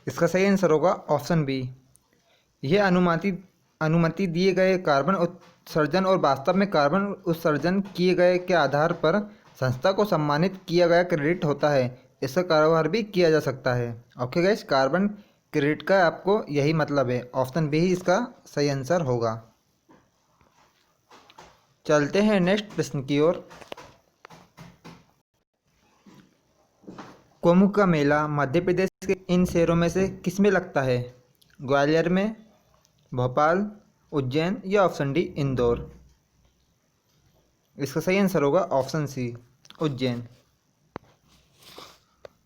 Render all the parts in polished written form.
इसका सही आंसर होगा ऑप्शन बी। यह अनुमति दिए गए कार्बन उत्सर्जन और वास्तव में कार्बन उत्सर्जन किए गए के आधार पर संस्था को सम्मानित किया गया क्रेडिट होता है। इसका कारोबार भी किया जा सकता है। ओके गाइस, कार्बन क्रेडिट का आपको यही मतलब है। ऑप्शन बी ही इसका सही आंसर होगा। चलते हैं नेक्स्ट प्रश्न की ओर। कुंभ का मेला मध्य प्रदेश के इन शहरों में से किस में लगता है? ग्वालियर में, भोपाल, उज्जैन या ऑप्शन डी इंदौर? इसका सही आंसर होगा ऑप्शन सी उज्जैन।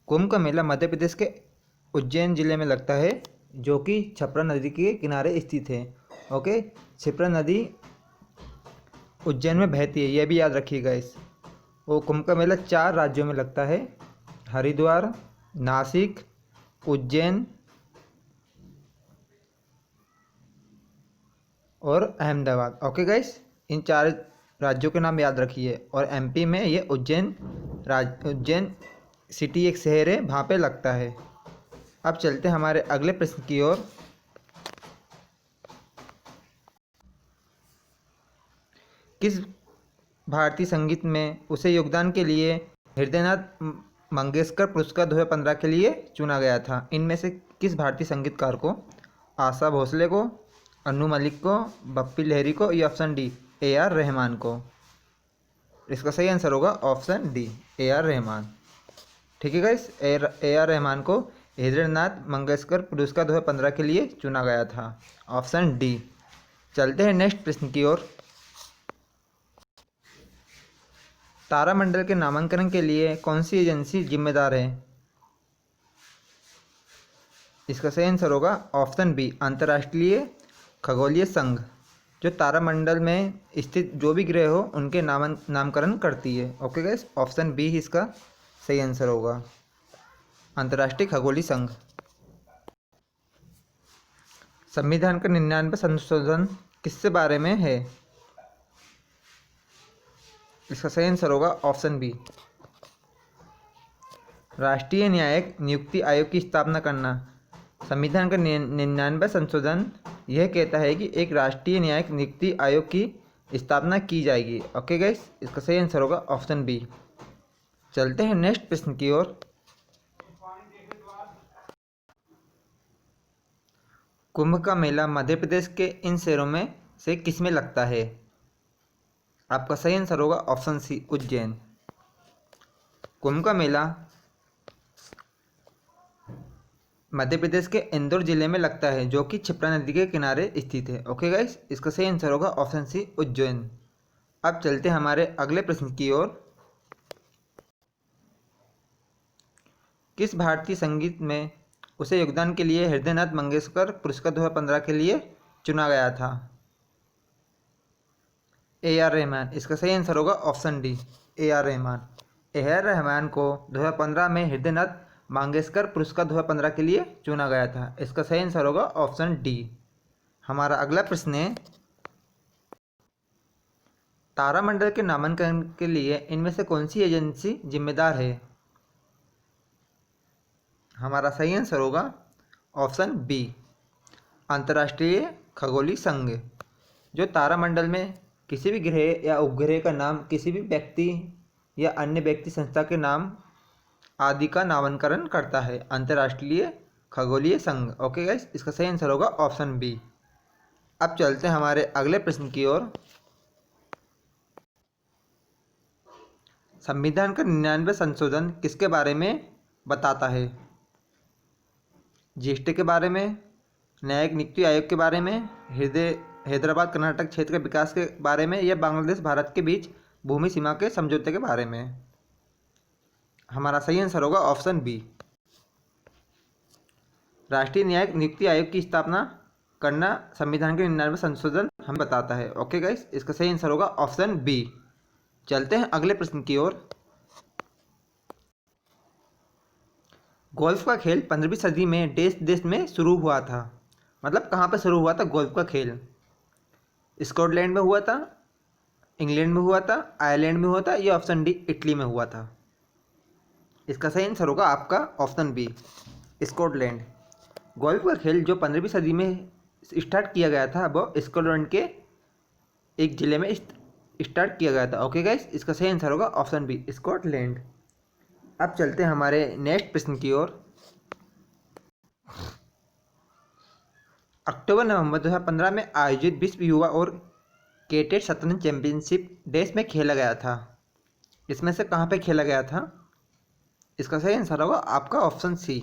कुंभ का मेला मध्य प्रदेश के उज्जैन जिले में लगता है, जो कि क्षिप्रा नदी के किनारे स्थित है। ओके, क्षिप्रा नदी उज्जैन में बहती है, यह भी याद रखिएगा। वो कुंभ का मेला 4 राज्यों में लगता है: हरिद्वार, नासिक, उज्जैन और अहमदाबाद। ओके गाइस, इन 4 राज्यों के नाम याद रखिए। और एमपी में ये उज्जैन सिटी एक शहर है, वहाँ पे लगता है। अब चलते हैं हमारे अगले प्रश्न की ओर। किस भारतीय संगीत में उसे योगदान के लिए हृदयनाथ मंगेशकर पुरस्कार 2015 के लिए चुना गया था? इनमें से किस भारतीय संगीतकार को? आशा भोसले को, अनु मलिक को, बप्पी लहरी को या ऑप्शन डी AR रहमान को? इसका सही आंसर होगा ऑप्शन डी AR रहमान। ठीक है गाइस, AR रहमान को हृदयनाथ मंगेशकर पुरस्कार 2015 के लिए चुना गया था। Option D. चलते हैं नेक्स्ट प्रश्न की ओर। तारामंडल के नामांकन के लिए कौन सी एजेंसी जिम्मेदार है? इसका सही आंसर होगा ऑप्शन बी अंतर्राष्ट्रीय खगोलीय संघ, जो तारामंडल में स्थित जो भी ग्रह हो उनके नामकरण करती है। ओके गाइस, ऑप्शन बी ही इसका सही आंसर होगा, अंतर्राष्ट्रीय खगोलीय संघ। संविधान का 99 संशोधन किसके बारे में है? इसका सही आंसर होगा ऑप्शन बी राष्ट्रीय न्यायिक नियुक्ति आयोग की स्थापना करना। संविधान का 99 संशोधन यह कहता है कि एक राष्ट्रीय न्यायिक नियुक्ति आयोग की स्थापना की जाएगी। ओके गाइस, इसका सही आंसर होगा ऑप्शन बी। चलते हैं नेक्स्ट प्रश्न की ओर। कुंभ का मेला मध्य प्रदेश के इन शहरों में से किस में लगता है? आपका सही आंसर होगा ऑप्शन सी उज्जैन। कुंभ का मेला मध्य प्रदेश के इंदौर जिले में लगता है, जो कि क्षिप्रा नदी के किनारे स्थित है। ओके गाइस, इसका सही आंसर होगा ऑप्शन सी उज्जैन। अब चलते हैं हमारे अगले प्रश्न की ओर। किस भारतीय संगीत में उसे योगदान के लिए हृदयनाथ मंगेशकर पुरस्कार 2015 के लिए चुना गया था? AR रहमान। इसका सही आंसर होगा option D AR Rahman. AR Rahman को 2015 में हृदयनाथ मंगेशकर पुरस्कार 2015 के लिए चुना गया था। इसका सही आंसर होगा ऑप्शन डी। हमारा अगला प्रश्न है, तारामंडल के नामांकन के लिए इनमें से कौन सी एजेंसी जिम्मेदार है? हमारा सही आंसर होगा ऑप्शन बी अंतर्राष्ट्रीय खगोलीय संघ, जो तारामंडल में किसी भी ग्रह या उपग्रह का नाम किसी भी व्यक्ति या अन्य व्यक्ति संस्था के नाम आदि का नामांकन करता है। अंतर्राष्ट्रीय खगोलीय संघ। ओके गाइस, इसका सही आंसर होगा ऑप्शन बी। अब चलते हैं हमारे अगले प्रश्न की ओर। संविधान का 99 संशोधन किसके बारे में बताता है? GST के बारे में, न्यायिक नियुक्ति आयोग के बारे में, हैदराबाद कर्नाटक क्षेत्र के विकास के बारे में या बांग्लादेश भारत के बीच भूमि सीमा के समझौते के बारे में? हमारा सही आंसर होगा ऑप्शन बी राष्ट्रीय न्यायिक नियुक्ति आयोग की स्थापना करना संविधान के 99 संशोधन हमें बताता है। ओके गाइस, इसका सही आंसर होगा ऑप्शन बी। चलते हैं अगले प्रश्न की ओर। गोल्फ का खेल 15वीं सदी में देश में शुरू हुआ था। मतलब कहाँ पर शुरू हुआ था गोल्फ का खेल? स्कॉटलैंड में हुआ था, इंग्लैंड में हुआ था, आयरलैंड में हुआ था या ऑप्शन डी इटली में हुआ था? इसका सही आंसर होगा आपका ऑप्शन बी स्कॉटलैंड। गोल्फ का खेल जो 15वीं सदी में स्टार्ट किया गया था वो स्कॉटलैंड के एक ज़िले में स्टार्ट किया गया था। ओके गाइस, इसका सही आंसर होगा ऑप्शन बी, स्कॉटलैंड। अब चलते हैं हमारे नेक्स्ट प्रश्न की ओर। अक्टूबर नवंबर 2015 में आयोजित विश्व युवा और कैडेट शतरंज चैंपियनशिप देश में खेला गया था। इसमें से कहाँ पे खेला गया था? इसका सही आंसर होगा आपका ऑप्शन सी,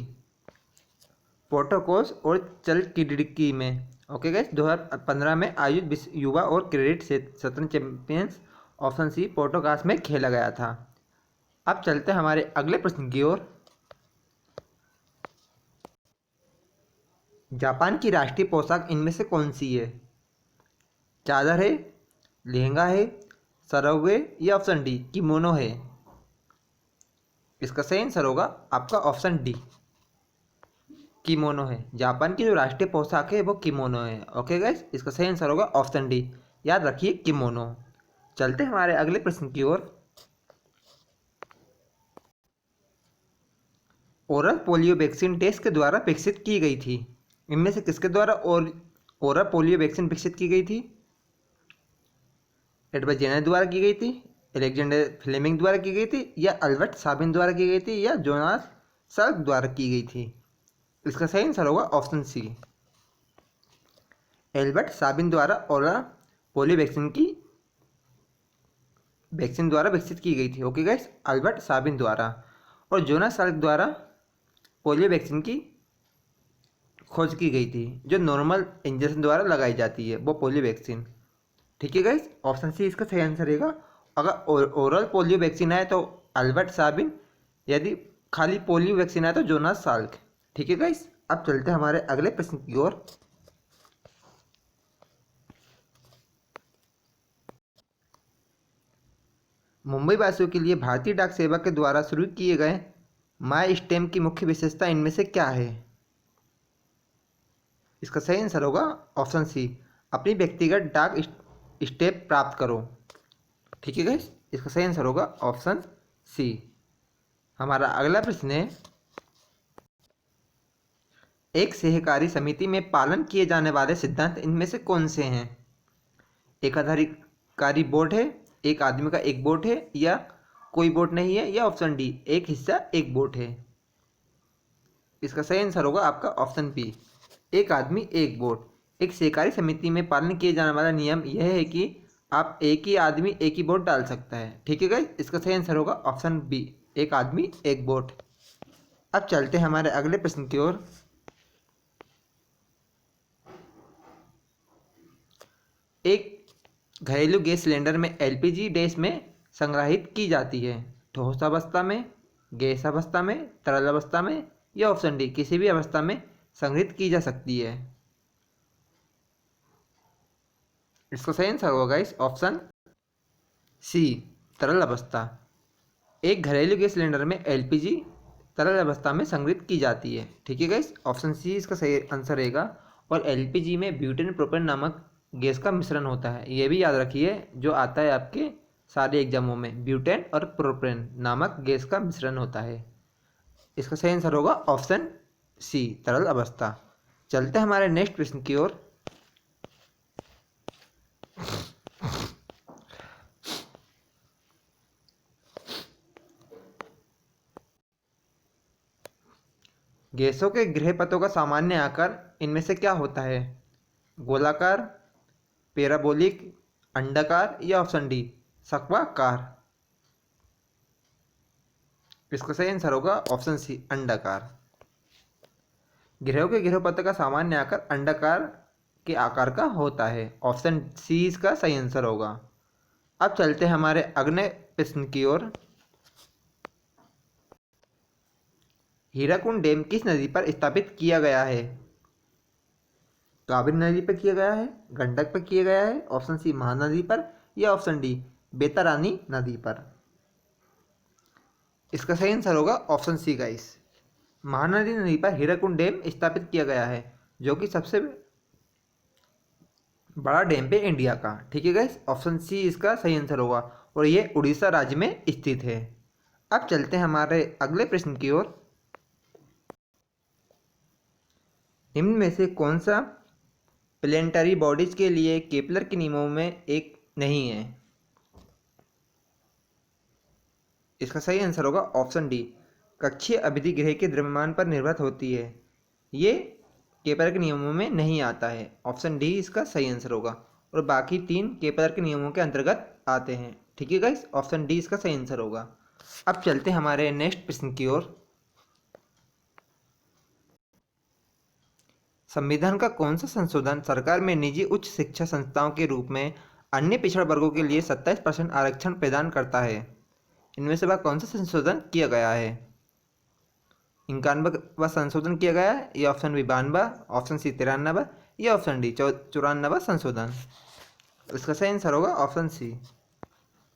पोर्टोकोस और चलकिडिकी में। ओके गाइस, 2015 में आयोजित विश्व युवा और कैडेट शतरंज चैंपियंस ऑप्शन सी पोर्टोकास में खेला गया था। अब चलते हैं हमारे अगले प्रश्न की ओर। जापान की राष्ट्रीय पोशाक इनमें से कौन सी है? चादर है, लहंगा है, सरोगे या ऑप्शन डी किमोनो है? इसका सही आंसर होगा आपका ऑप्शन डी, किमोनो है। जापान की जो राष्ट्रीय पोशाक है वो किमोनो है। ओके गाइस, इसका सही आंसर होगा ऑप्शन डी, याद रखिए किमोनो। चलते हैं हमारे अगले प्रश्न की ओर। ओरल पोलियो वैक्सीन देश के द्वारा विकसित की गई थी। इनमें से किसके द्वारा ओरल पोलियो वैक्सीन विकसित की गई थी? एडवर्ड जेनर द्वारा की गई थी, अलेक्जेंडर फ्लेमिंग द्वारा की गई थी, या अल्बर्ट साबिन द्वारा की गई थी, या जोनास सल्क द्वारा की गई थी? इसका सही आंसर होगा ऑप्शन सी, एल्बर्ट साबिन द्वारा ओरल पोलियो वैक्सीन द्वारा विकसित की गई थी। ओके गाइस, अल्बर्ट साबिन द्वारा। और जोनास सल्क द्वारा पोलियो वैक्सीन की खोज की गई थी, जो नॉर्मल इंजेक्शन द्वारा लगाई जाती है वो पोलियो वैक्सीन। ठीक है गाइस, ऑप्शन सी इसका सही आंसर रहेगा। अगर ओरल पोलियो वैक्सीन आए तो अल्बर्ट साबिन, यदि खाली पोलियो वैक्सीन आए तो जोनास साल्क। ठीक है गाइस, अब चलते हैं हमारे अगले प्रश्न की ओर। मुंबई वासियों के लिए भारतीय डाक सेवा के द्वारा शुरू किए गए माई स्टैम्प की मुख्य विशेषता इनमें से क्या है? इसका सही आंसर होगा ऑप्शन सी, अपनी व्यक्तिगत डाक स्टैम्प प्राप्त करो। ठीक है गाइस, इसका सही आंसर होगा ऑप्शन सी। हमारा अगला प्रश्न है, एक सहकारी समिति में पालन किए जाने वाले सिद्धांत इनमें से कौन से हैं? एकाधिकारी वोट है, एक आदमी का एक वोट है, या कोई वोट नहीं है, या ऑप्शन डी एक हिस्सा एक वोट है? इसका सही आंसर होगा आपका ऑप्शन बी, एक आदमी एक वोट। एक सहकारी समिति में पालन किए जाने वाला नियम यह है कि आप एक ही आदमी एक ही वोट डाल सकता है। ठीक है गाइस, इसका सही आंसर होगा ऑप्शन बी, एक आदमी एक वोट। अब चलते हैं हमारे अगले प्रश्न की ओर। एक घरेलू गैस सिलेंडर में एलपीजी देश में संग्रहित की जाती है, ठोस अवस्था में, गैस अवस्था में, तरल अवस्था में, या ऑप्शन डी किसी भी अवस्था में संग्रहित की जा सकती है? इसका सही आंसर होगा गाइस ऑप्शन सी, तरल अवस्था। एक घरेलू गैस सिलेंडर में एलपीजी तरल अवस्था में संग्रहित की जाती है। ठीक है गाइस, ऑप्शन सी इसका सही आंसर रहेगा। और एलपीजी में ब्यूटेन प्रोपेन नामक गैस का मिश्रण होता है, ये भी याद रखिए, जो आता है आपके सारे एग्जामों में, ब्यूटेन और प्रोपेन नामक गैस का मिश्रण होता है। इसका सही आंसर होगा ऑप्शन सी, तरल अवस्था। चलते हैं हमारे नेक्स्ट प्रश्न की ओर। गैसों के गृहपथों का सामान्य आकार इनमें से क्या होता है? गोलाकार, पैराबोलिक, अंडाकार, या ऑप्शन डी सक्वाकार? इसका सही आंसर होगा ऑप्शन सी, अंडाकार। ग्रहों के गृहपथ का सामान्य आकार अंडाकार के आकार का होता है। ऑप्शन सी इसका सही आंसर होगा। अब चलते हैं हमारे अगले प्रश्न की ओर। हीराकुंड डैम किस नदी पर स्थापित किया गया है? कावेरी नदी पर किया गया है, गंडक पर किया गया है, ऑप्शन सी महानदी पर, या ऑप्शन डी बेतरानी नदी पर? इसका सही आंसर होगा ऑप्शन सी गाइस, महानदी नदी पर हीराकुंड डैम स्थापित किया गया है, जो कि सबसे बड़ा डैम पे इंडिया का। ठीक है गाइस, ऑप्शन सी इसका सही आंसर होगा, और ये उड़ीसा राज्य में स्थित है। अब चलते हैं हमारे अगले प्रश्न की ओर। निम्न में से कौन सा प्लेनेटरी बॉडीज के लिए केपलर के नियमों में एक नहीं है? इसका सही आंसर होगा ऑप्शन डी, कक्षीय अवधि ग्रह के द्रव्यमान पर निर्भर होती है। ये केपलर के नियमों में नहीं आता है। ऑप्शन डी इसका सही आंसर होगा, और बाकी तीन केपलर के नियमों के अंतर्गत आते हैं। ठीक है गाइस, ऑप्शन डी इसका सही आंसर होगा। अब चलते हैं हमारे नेक्स्ट प्रश्न की ओर। संविधान का कौन सा संशोधन सरकार में निजी उच्च शिक्षा संस्थाओं के रूप में अन्य पिछड़ा वर्गों के लिए 27% आरक्षण प्रदान करता है? इनमें से वह कौन सा संशोधन किया गया है? 91वां संशोधन किया गया है, या ऑप्शन बी 92, ऑप्शन सी 93, या ऑप्शन डी 94वां संशोधन? इसका सही आंसर होगा ऑप्शन सी,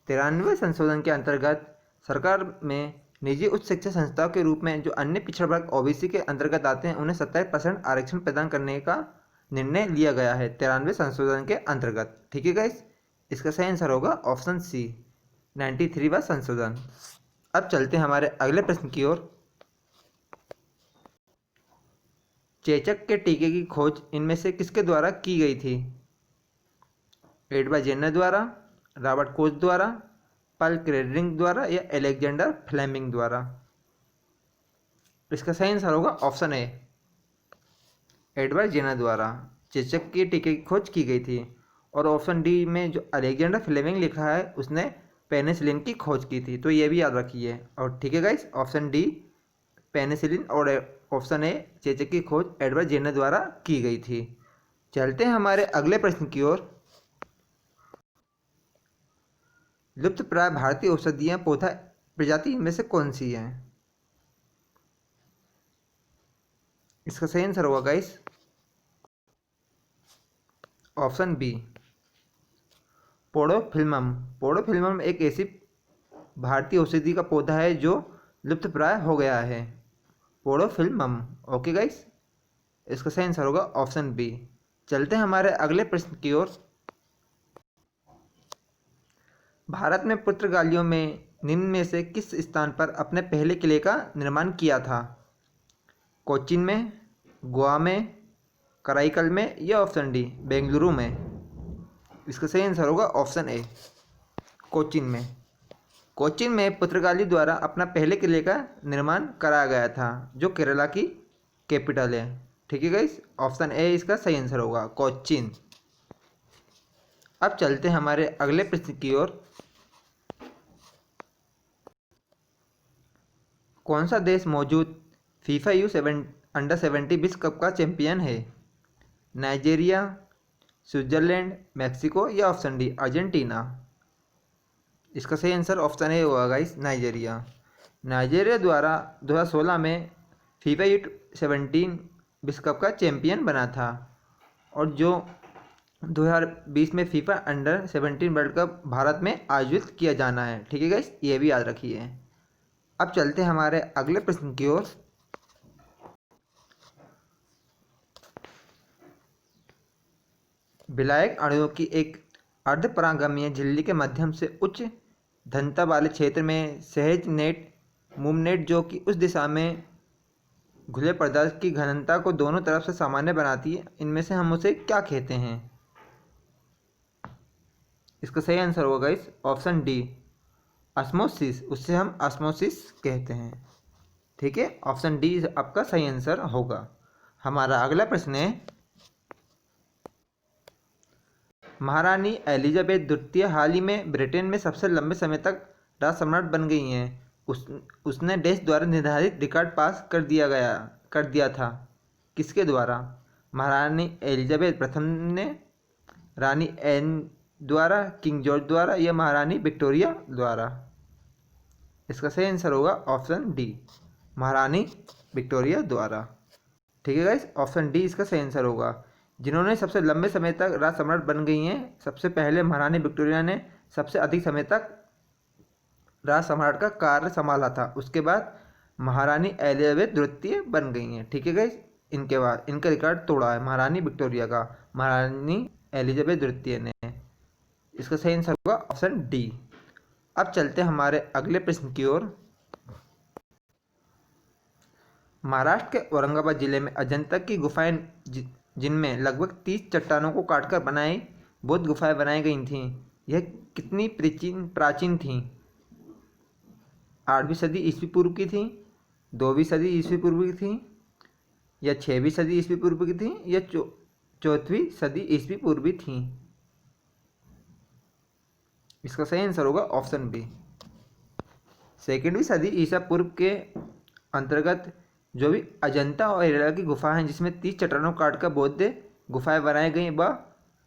93वें संशोधन के अंतर्गत सरकार में निजी उच्च शिक्षा संस्थाओं के रूप में जो अन्य पिछड़ा वर्ग ओबीसी के अंतर्गत आते हैं उन्हें 27% आरक्षण प्रदान करने का निर्णय लिया गया है 93वें संशोधन के अंतर्गत। ठीक है गाइस, इसका सही आंसर होगा ऑप्शन सी, 93वां संशोधन। अब चलते हैं हमारे अगले प्रश्न की ओर। चेचक के टीके की खोज इनमें से किसके द्वारा की गई थी? एडवर्ड जेनर द्वारा, रॉबर्ट कोच द्वारा, पल क्रेडरिंग द्वारा, या अलेक्जेंडर फ्लेमिंग द्वारा? इसका सही आंसर होगा ऑप्शन ए, एडवर्ड जेनर द्वारा चेचक के टीके की खोज की गई थी। और ऑप्शन डी में जो अलेक्जेंडर फ्लेमिंग लिखा है उसने पेनिसिलिन की खोज की थी, तो ये भी याद रखिए। और ठीक है गाइस, ऑप्शन डी पेनिसिलिन, और ऑप्शन ए चेचक की खोज एडवर्ड जेनर द्वारा की गई थी। चलते हैं हमारे अगले प्रश्न की ओर। लुप्त प्राय भारतीय औषधीय पौधा प्रजाति इनमें से कौन सी है? इसका सही आंसर होगा गाइस ऑप्शन बी, पोडोफिल्मम। पोडोफिल्मम एक ऐसी भारतीय औषधि का पौधा है जो लुप्त प्राय हो गया है, पोडोफिल्मम। ओके गाइस, इसका सही आंसर होगा ऑप्शन बी। चलते हैं हमारे अगले प्रश्न की ओर। भारत में पुर्तगालियों में निम्न में से किस स्थान पर अपने पहले किले का निर्माण किया था? कोचीन में, गोवा में, कराईकल में, या ऑप्शन डी बेंगलुरु में? इसका सही आंसर होगा ऑप्शन ए, कोचीन में। कोचीन में पुर्तगाली द्वारा अपना पहले किले का निर्माण कराया गया था, जो केरला की कैपिटल है। ठीक है गाइस, ऑप्शन ए इसका सही आंसर होगा, कोचीन। अब चलते हैं हमारे अगले प्रश्न की ओर। कौन सा देश मौजूद फीफा अंडर-17 विश्व कप का चैंपियन है? नाइजीरिया, स्विट्जरलैंड, मैक्सिको, या ऑप्शन डी अर्जेंटीना? इसका सही आंसर ऑप्शन ए होगा गाइस, नाइजीरिया। नाइजीरिया द्वारा 2016 में फीफा U17 विश्व कप का चैंपियन बना था, और जो 2020 में FIFA under-17 world cup Bharat में आयोजित किया जाना है। ठीक है गाइस, ये भी याद रखिए। अब चलते हैं हमारे अगले प्रश्न की ओर। विलायक अणुओं की एक अर्धपरागम्य झिल्ली के माध्यम से उच्च घनत्व वाले क्षेत्र में सहज नेट मूवनेट, जो कि उस दिशा में घुले पदार्थ की घनता को दोनों तरफ से सामान्य बनाती है, इनमें से हम उसे क्या कहते हैं? इसका सही आंसर होगा गाइस ऑप्शन डी ऑस्मोसिस, उससे हम ऑस्मोसिस कहते हैं। ठीक है, ऑप्शन डी आपका सही आंसर होगा। हमारा अगला प्रश्न है, महारानी एलिजाबेथ द्वितीय हाल ही में ब्रिटेन में सबसे लंबे समय तक राजसम्राट बन गई हैं। उसने देश द्वारा निर्धारित रिकॉर्ड पास कर दिया था। किसके द्वारा? महारानी एलिजाबेथ प्रथम ने, रानी एन द्वारा, किंग जॉर्ज द्वारा, या महारानी विक्टोरिया द्वारा? इसका सही आंसर होगा ऑप्शन डी महारानी विक्टोरिया द्वारा। ठीक है गाइस, ऑप्शन डी इसका सही आंसर होगा। जिन्होंने सबसे लंबे समय तक राजसम्राट बन गई हैं, सबसे पहले महारानी विक्टोरिया ने सबसे अधिक समय तक राजसम्राट का कार्य संभाला था, उसके बाद महारानी एलिजाबेथ द्वितीय बन गई हैं। ठीक है गाइस, इनके बाद इनका रिकॉर्ड तोड़ा है महारानी विक्टोरिया का, महारानी एलिजाबेथ द्वितीय ने। इसका सही आंसर होगा ऑप्शन डी। अब चलते हैं हमारे अगले प्रश्न की ओर। महाराष्ट्र के औरंगाबाद जिले में अजंता की गुफाएं जिनमें लगभग 30 चट्टानों को काटकर बनाई बौद्ध गुफाएं बनाई गई थीं, यह कितनी प्राचीन थीं? 8वीं सदी ईस्वी पूर्व की थी, 2वीं सदी ईस्वी पूर्व की थी, या 6वीं सदी ईस्वी पूर्व की थी, या 4वीं सदी ईस्वी पूर्व थी? इसका सही आंसर होगा ऑप्शन बी, 2वीं सदी ईसा पूर्व के अंतर्गत जो भी अजंता और एलोरा की गुफा हैं जिसमें 30 चट्टानों काटकर बौद्ध गुफाएं बनाई गई वह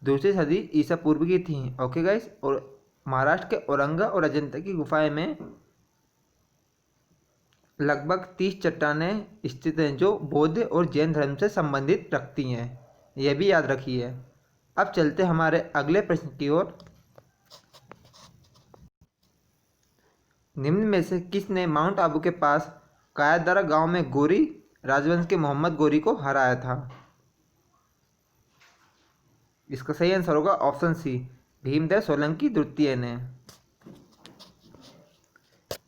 2री सदी ईसा पूर्व की थी। ओके गाइस, और महाराष्ट्र के औरंगा और अजंता की गुफाएं में लगभग 30 चट्टानें स्थित हैं जो बौद्ध और जैन धर्म से संबंधित रखती हैं, यह भी याद रखिए। अब चलते हमारे अगले प्रश्न की ओर। निम्न में से किसने माउंट आबू के पास कायादारा गांव में गोरी राजवंश के मोहम्मद गोरी को हराया था? इसका सही आंसर होगा ऑप्शन सी, भीमदेव सोलंकी द्वितीय ने।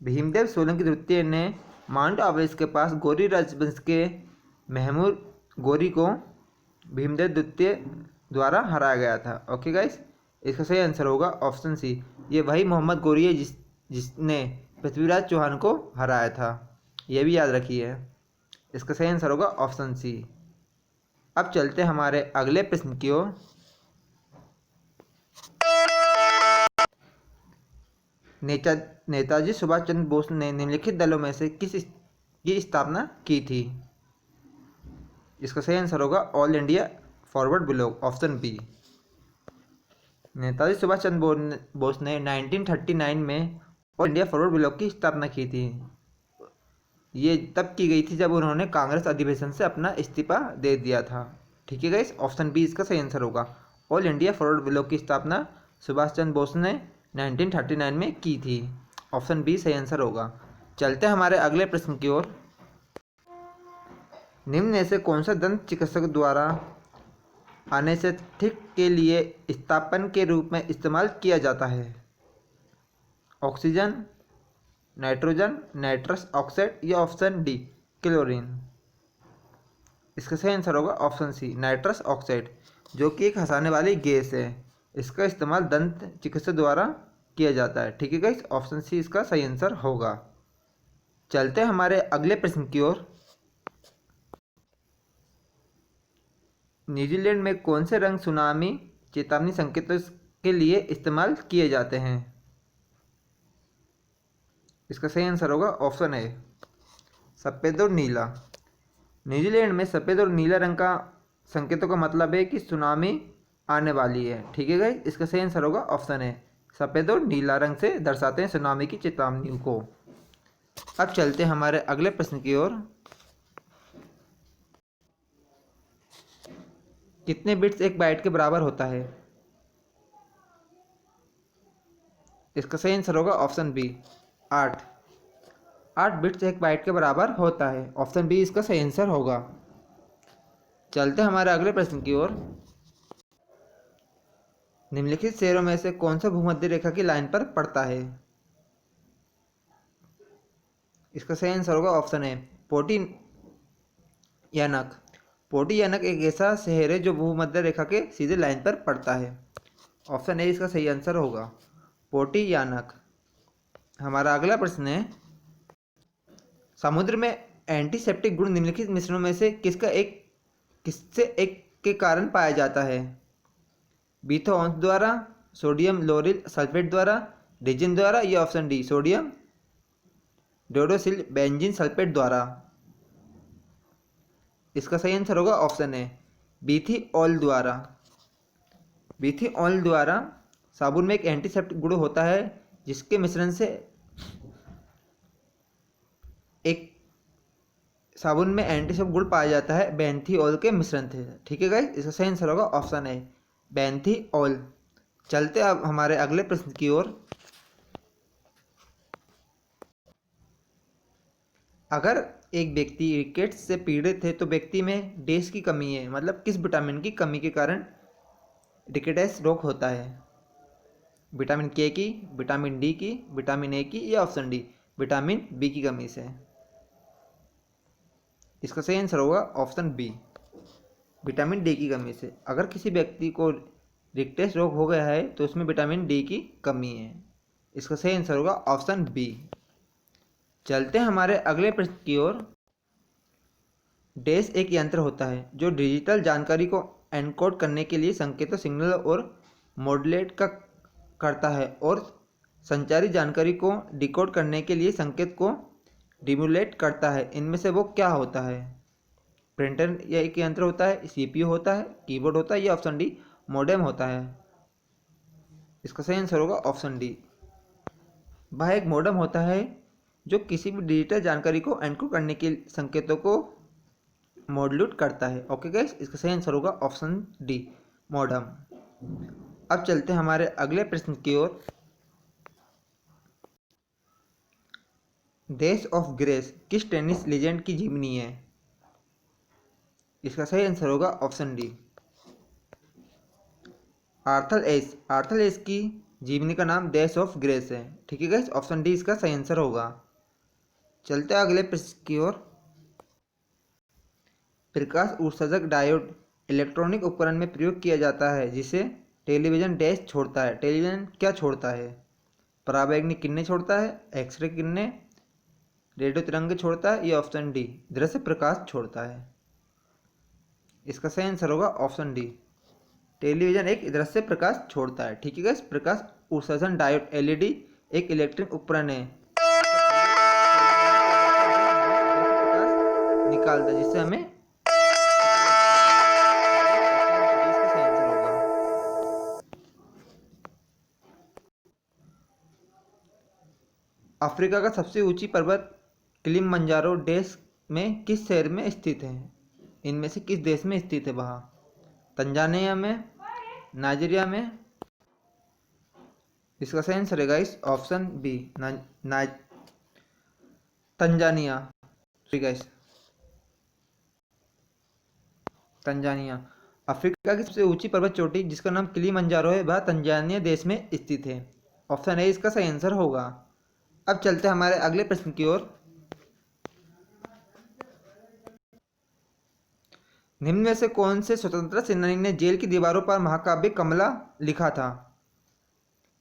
भीमदेव सोलंकी द्वितीय ने माउंट आबू के पास गोरी राजवंश के महमूद गोरी को भीमदेव द्वितीय द्वारा हराया गया था। ओके गाइस, इसका सही आंसर होगा ऑप्शन सी, ये वही मोहम्मद गोरी है जिसने पृथ्वीराज चौहान को हराया था, यह भी याद रखिए। इसका सही आंसर होगा ऑप्शन सी। अब चलते हमारे अगले प्रश्न की ओर। नेताजी सुभाष चंद्र बोस ने निम्नलिखित दलों में से किस की स्थापना की थी? इसका सही आंसर होगा all India forward block, option B. Netaji Subhash Chandra Bose ने 1939 में ऑल इंडिया फॉरवर्ड ब्लॉक की स्थापना की थी। ये तब की गई थी जब उन्होंने कांग्रेस अधिवेशन से अपना इस्तीफा दे दिया था। ठीक है गाइस, ऑप्शन बी इसका सही आंसर होगा। ऑल इंडिया फॉरवर्ड ब्लॉक की स्थापना सुभाष चंद्र बोस ने 1939 में की थी। ऑप्शन बी सही आंसर होगा। चलते हैं हमारे अगले प्रश्न की ओर। निम्न में से कौन सा दंत चिकित्सक द्वारा एनेस्थेटिक के लिए स्थापन के रूप में इस्तेमाल किया जाता है? ऑक्सीजन, नाइट्रोजन, नाइट्रस ऑक्साइड, या ऑप्शन डी क्लोरीन? इसका सही आंसर होगा ऑप्शन सी, नाइट्रस ऑक्साइड, जो कि एक हंसाने वाली गैस है। इसका इस्तेमाल दंत चिकित्सक द्वारा किया जाता है। ठीक है गाइस, ऑप्शन सी इसका सही आंसर होगा। चलते हैं हमारे अगले प्रश्न की ओर। न्यूजीलैंड में कौन से रंग सुनामी चेतावनी संकेतों के लिए इस्तेमाल किए जाते हैं? इसका सही आंसर होगा ऑप्शन ए, सफ़ेद और नीला। न्यूजीलैंड में सफ़ेद और नीला रंग का संकेतों का मतलब है कि सुनामी आने वाली है। ठीक है गाइस, इसका सही आंसर होगा ऑप्शन ए, सफ़ेद और नीला रंग से दर्शाते हैं सुनामी की चेतावनी को। अब चलते हैं हमारे अगले प्रश्न की ओर। कितने बिट्स एक बाइट के बराबर होता है? इसका सही आंसर होगा ऑप्शन बी, 8। 8 बिट्स एक बाइट के बराबर होता है। ऑप्शन बी इसका सही आंसर होगा। चलते हैं हमारे अगले प्रश्न की ओर। निम्नलिखित शहरों में से कौन सा भूमध्य रेखा की लाइन पर पड़ता है? इसका सही आंसर होगा ऑप्शन ए, पोटियानक। पोटियानक एक ऐसा शहर है जो भूमध्य रेखा के सीधे लाइन पर पड़ता है। ऑप्शन ए इसका सही आंसर होगा, पोटियानक। हमारा अगला प्रश्न है, समुद्र में एंटीसेप्टिक गुण निम्नलिखित मिश्रणों में से किससे एक के कारण पाया जाता है? बीथोओंस द्वारा, सोडियम लोरिल सल्फेट द्वारा, रेजिन द्वारा, या option D sodium dodecyl benzene sulphate द्वारा? इसका सही आंसर होगा ऑप्शन ए, बीथीऑल द्वारा। बीथीऑल द्वारा साबुन में एक एंटीसेप्टिक गुण होता है जिसके मिश्रण से एक साबुन में एंटीसेप्टिक गुण पाया जाता है बेंथीऑल के मिश्रण थे। ठीक है गाइस, इसका सही आंसर होगा ऑप्शन ए, बेंथीऑल। चलते अब हमारे अगले प्रश्न की ओर। अगर एक व्यक्ति रिकेट्स से पीड़ित है तो व्यक्ति में डैश की कमी है, मतलब किस विटामिन की कमी के कारण रिकेट्स रोग होता है? विटामिन के की, विटामिन डी की, विटामिन ए की, या ऑप्शन डी विटामिन बी की कमी से? इसका सही आंसर होगा ऑप्शन बी, विटामिन डी की कमी से। अगर किसी व्यक्ति को रिक्टेस रोग हो गया है तो उसमें विटामिन डी की कमी है। इसका सही आंसर होगा ऑप्शन बी। चलते हैं हमारे अगले प्रश्न की ओर। डैश एक यंत्र होता है जो डिजिटल जानकारी को एनकोड करने के लिए संकेतों, सिग्नल और मॉड्यूलेट करता है और संचारित जानकारी को डिकोड करने के लिए संकेत को डिमोलेट करता है। इनमें से वो क्या होता है? प्रिंटर या एक यंत्र होता है, सीपीयू होता है, कीबोर्ड होता है, या ऑप्शन डी मॉडेम होता है। इसका सही आंसर होगा ऑप्शन डी। वह एक मॉडेम होता है जो किसी भी डिजिटल जानकारी को एनकोड करने के संकेतों को मॉड्यूलेट करता है। ओके गाइस, इसका सही आंसर होगा ऑप्शन डी, मॉडेम। अब चलते हैं हमारे अगले प्रश्न की ओर। डैश ऑफ ग्रेस किस टेनिस लीजेंड की जीवनी है? इसका सही आंसर होगा ऑप्शन डी, आर्थर एश। आर्थर एश की जीवनी का नाम डैश ऑफ ग्रेस है। ठीक है गाइस, ऑप्शन डी इसका सही आंसर होगा। चलते हैं अगले प्रश्न की ओर। प्रकाश उत्सर्जक डायोड इलेक्ट्रॉनिक उपकरण में प्रयोग किया जाता है जिसे टेलीविजन डैश छोड़ता है। टेलीविजन क्या छोड़ता है? पराबैंगनी किरणें छोड़ता है, एक्सरे किरणें, रेडियो तरंगे छोड़ता है, या ऑप्शन डी दृश्य प्रकाश छोड़ता है। इसका सही आंसर होगा ऑप्शन डी, टेलीविजन एक दृश्य प्रकाश छोड़ता है। ठीक है गाइस, प्रकाश उत्सर्जन डायोड एलईडी एक इलेक्ट्रिक उपकरण है निकालता है जिससे हमें इसका सही आंसर होगा। अफ्रीका का सबसे ऊंची पर्वत किलिमंजारो डैश में किस शहर में स्थित है? इनमें से किस देश में स्थित है वह? तंजानिया में, नाइजीरिया में? इसका सही आंसर है guys option B, Tanzania. Guys, Tanzania Africa की सबसे ऊंची पर्वत चोटी जिसका नाम किलिमंजारो है वह तंजानिया देश में स्थित है। ऑप्शन ए इसका सही आंसर होगा। अब चलते हैं हमारे अगले प्रश्न की ओर। निम्न में से कौन से स्वतंत्रता सेनानी ने जेल की दीवारों पर महाकाव्य कमला लिखा था?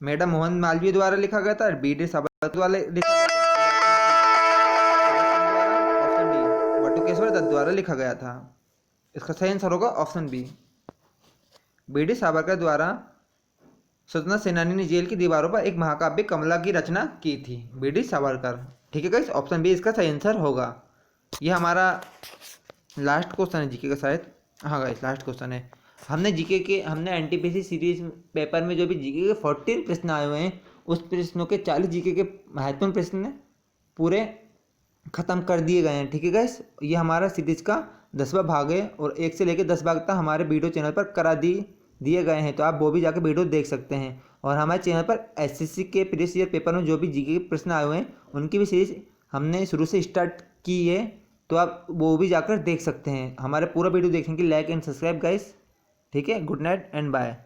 मैडम मोहन मालवीय द्वारा लिखा गया था, बी.डी. साबरकर द्वारा लिखा गया था, ऑप्शन डी बटुकेश्वर दत्त द्वारा लिखा गया था। इसका सही आंसर होगा ऑप्शन बी, बी.डी. साबरकर द्वारा स्वतंत्रता सेनानी ने जेल की दीवारों पर एक महाकाव्य कमला की रचना की थी, बी.डी. सावरकर। ठीक है गाइस, ऑप्शन बी इसका सही आंसर होगा। ये हमारा लास्ट क्वेश्चन है जीके का शायद। हाँ गाइस, लास्ट क्वेश्चन है। हमने एनटीपीसी सीरीज पेपर में जो भी जीके के 40 प्रश्न आए हुए हैं उस प्रश्नों के 40 जीके के महत्वपूर्ण प्रश्न पूरे खत्म कर दिए गए हैं। ठीक है गाइस, ये हमारा सीरीज का 10वां भाग है और 1 से लेकर 10 भाग तक हमारे वीडियो चैनल पर करा दिए गए हैं, तो आप वो भी जाकर वीडियो देख सकते हैं। और हमारे चैनल पर एसएससी के प्रीवियस ईयर पेपर में जो भी जीके के प्रश्न आए हुए हैं उनकी भी सीरीज हमने शुरू से स्टार्ट की है, तो आप वो भी जाकर देख सकते हैं। हमारे पूरा वीडियो देखने के लिए लाइक एंड सब्सक्राइब गाइस। ठीक है, गुड नाइट एंड बाय।